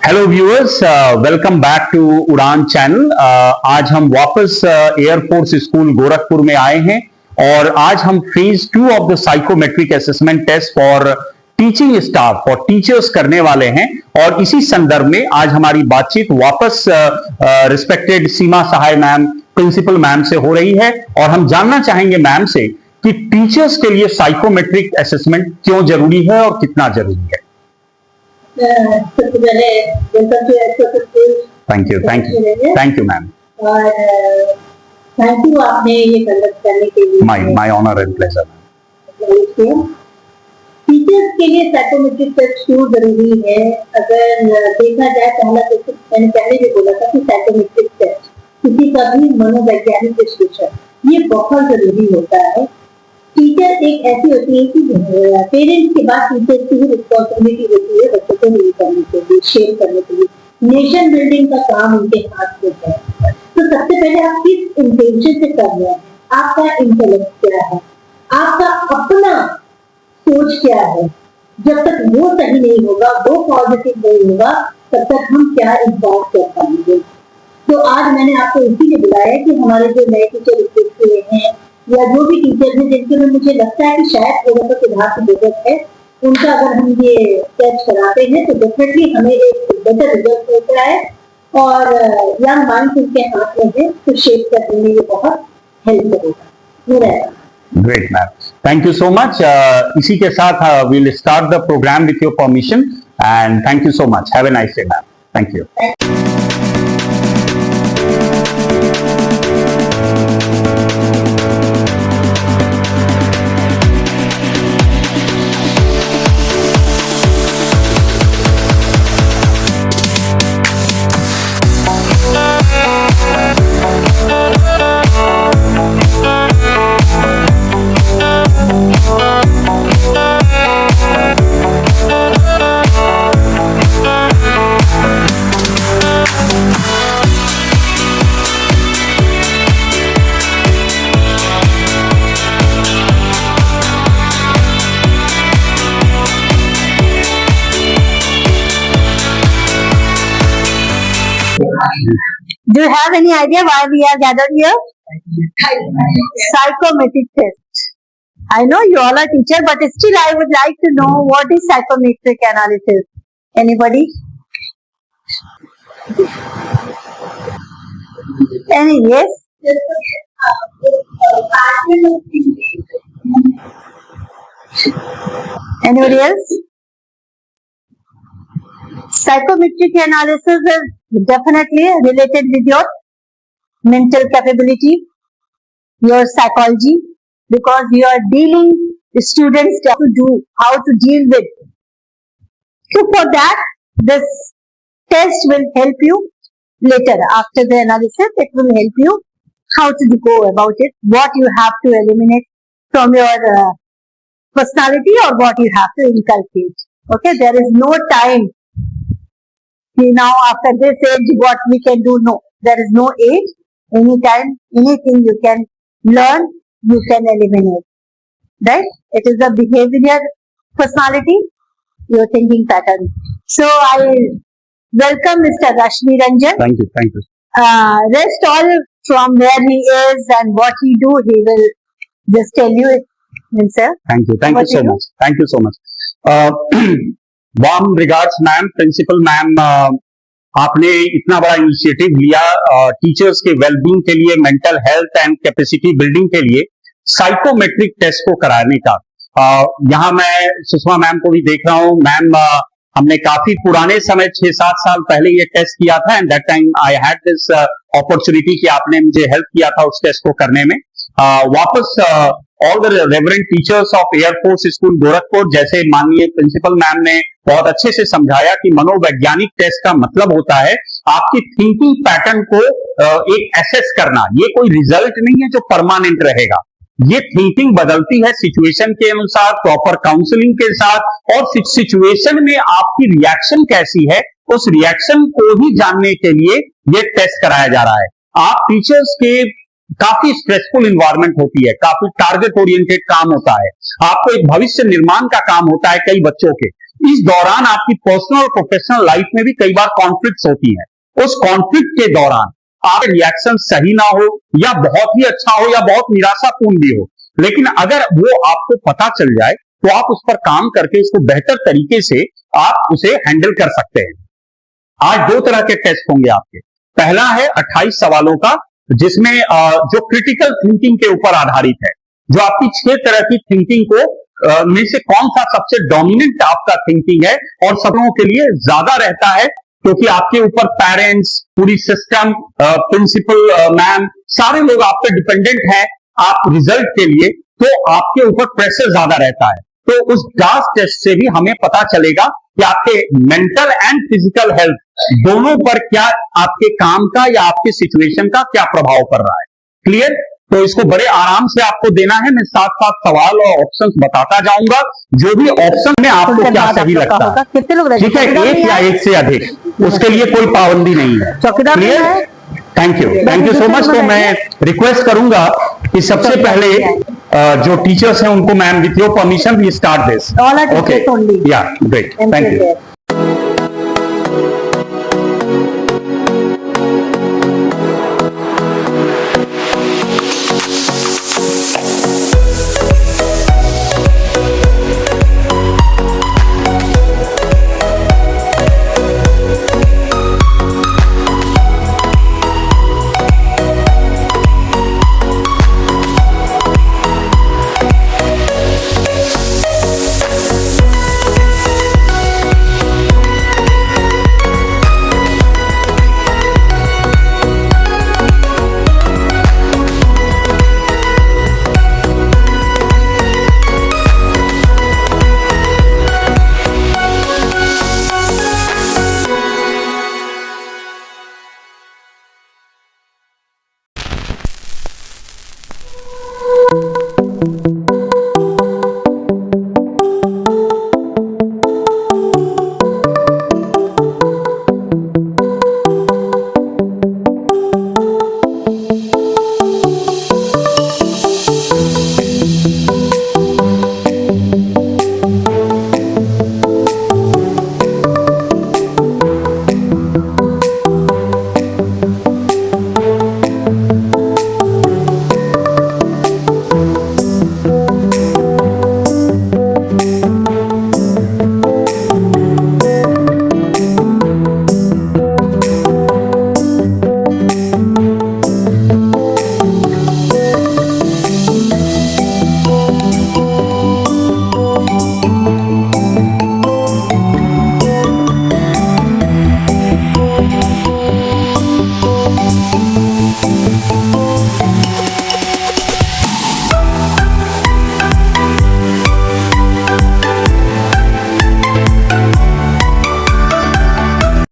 Hello viewers, welcome back to Udaan channel. आज हम वापस एयरफोर्स स्कूल गोरखपुर में आए हैं और आज हम phase 2 of the psychometric assessment test for teaching staff for teachers करने वाले हैं। और इसी संदर्भ में आज हमारी बातचीत वापस रिस्पेक्टेड सीमा सहाय मैम, प्रिंसिपल मैम से हो रही है और हम जानना चाहेंगे मैम से कि टीचर्स के लिए साइकोमेट्रिक असेसमेंट क्यों जरूरी है और कितना जरूरी है। सबसे पहले welcome to air force school. Thank you ma'am. और थैंक यू आपने ये कंडक्ट करने के लिए। My honour and pleasure. Teachers के लिए साइकोमेट्रिक टेस्ट क्यों जरूरी है? अगर देखा जाए, पहला तो मैंने पहले भी बोला था कि साइकोमेट्रिक टेस्ट किसी का भी मनोवैज्ञानिक विश्लेषण ये बहुत जरूरी होता है। टीचर एक ऐसी होती है कि पेरेंट्स के बाद टीचर की रिस्पॉन्सिबिलिटी होती है बच्चों को लीड करने के लिए, शेयर करने के लिए। नेशन बिल्डिंग का काम उनके हाथ में है। तो सबसे पहले आप किस इंटेंशन से कर रहे हैं, आपका इंटेलेक्ट क्या है, आपका अपना सोच क्या है। जब तक वो सही नहीं होगा, वो पॉजिटिव नहीं होगा, तब तक हम क्या इन्वॉल्व कर पाएंगे। तो आज मैंने आपको इसीलिए बुलाया कि हमारे जो नए टीचर रिक्रूट हुए हैं या जो भी टीचर हैं जिनके में मुझे लगता है कि शायद थोड़ा सा सुधार की जरूरत है, उनका अगर हम ये टेस्ट कराते हैं तो डेफिनेटली हमें एक बेटर रिजल्ट मिलता है और यंग माइंड उनके हाथ में है तो शेप करने में ये बहुत हेल्प करेगा। Great ma'am, thank you so much. इसी के साथ we'll start the programme with your permission and thank you so much. Have a nice day ma'am. Thank you. Do you have any idea why we are gathered here? Psychometric test. I know you all are teachers, but still I would like to know what is psychometric analysis. Anybody? Any yes? Anybody else? Psychometric analysis is definitely related with your mental capability, your psychology, because you are dealing with students to do how to deal with. So for that, this test will help you later after the analysis. It will help you how to go about it, what you have to eliminate from your personality or what you have to inculcate. Okay, there is no time. Now after this age what we can do, no, there is no age. Anytime, anything you can learn, you can eliminate, right? It is the behavior, personality, your thinking pattern. So I welcome Mr. Rashmi Ranjan. Thank you. Rest all from where he is and what he do, he will just tell you himself. Thank you so much. Warm regards ma'am, principal ma'am. आपने इतना बड़ा initiative लिया teachers के wellbeing के लिए, mental health and capacity building के लिए psychometric test को कराने का। यहाँ मैं सुषमा मैम को भी देख रहा हूँ। मैम, हमने काफी पुराने समय 6-7 साल पहले ये टेस्ट किया था and that time I had this opportunity कि आपने मुझे हेल्प किया था उस टेस्ट को करने में। वापस all the reverent teachers of air force school Gorakhpur, जैसे माननीय प्रिंसिपल मैम ने बहुत अच्छे से समझाया कि मनोवैज्ञानिक टेस्ट का मतलब होता है आपकी थिंकिंग पैटर्न को एक एसेस करना। ये कोई रिजल्ट नहीं है जो परमानेंट रहेगा। ये थिंकिंग बदलती है सिचुएशन के अनुसार, प्रॉपर काउंसलिंग के साथ, और सिचुएशन में आपकी रिएक्शन कैसी है उस रिएक्शन को ही जानने के लिए ये टेस्ट कराया जा रहा है। आप टीचर्स के काफी स्ट्रेसफुल इन्वायरमेंट होती है, काफी टारगेट ओरिएंटेड काम होता है, आपको एक भविष्य निर्माण का काम होता है कई बच्चों के। इस दौरान आपकी पर्सनल और प्रोफेशनल लाइफ में भी कई बार कॉन्फ्लिक्ट्स होती हैं। उस कॉन्फ्लिक्ट के दौरान आपका रिएक्शन सही ना हो या बहुत ही अच्छा हो या बहुत निराशापूर्ण भी हो, लेकिन अगर वो आपको पता चल जाए तो आप उस पर काम करके उसको बेहतर तरीके से आप उसे हैंडल कर सकते हैं। आज 2 तरह के टेस्ट होंगे आपके। पहला है 28 सवालों का, जिसमें जो क्रिटिकल थिंकिंग के ऊपर आधारित है, जो आपकी 6 तरह की थिंकिंग को में से कौन सा सबसे डोमिनेंट आपका थिंकिंग है और सब लोगों के लिए ज्यादा रहता है, क्योंकि आपके ऊपर पेरेंट्स, पूरी सिस्टम, प्रिंसिपल, मैम, सारे लोग आप पे डिपेंडेंट हैं आप रिजल्ट के लिए, तो आपके ऊपर प्रेशर ज्यादा रहता है। तो उस डास टेस्ट से भी हमें पता चलेगा कि आपके मेंटल एंड फिजिकल हेल्थ दोनों पर क्या आपके काम का या आपके सिचुएशन का क्या प्रभाव पड़ रहा है। क्लियर? तो इसको बड़े आराम से आपको देना है। मैं साथ साथ सवाल और ऑप्शंस बताता जाऊंगा, जो भी ऑप्शन में आपको क्या सही लगता है। कितने लोग ठीक है, एक या एक से अधिक, उसके लिए कोई पाबंदी नहीं है। चौकीदार clear? Thank you so much. तो मैं रिक्वेस्ट करूंगा कि सबसे पहले जो टीचर्स हैं उनको, ma'am with your permission we start this. All are teachers only. या ग्रेट, थैंक यू।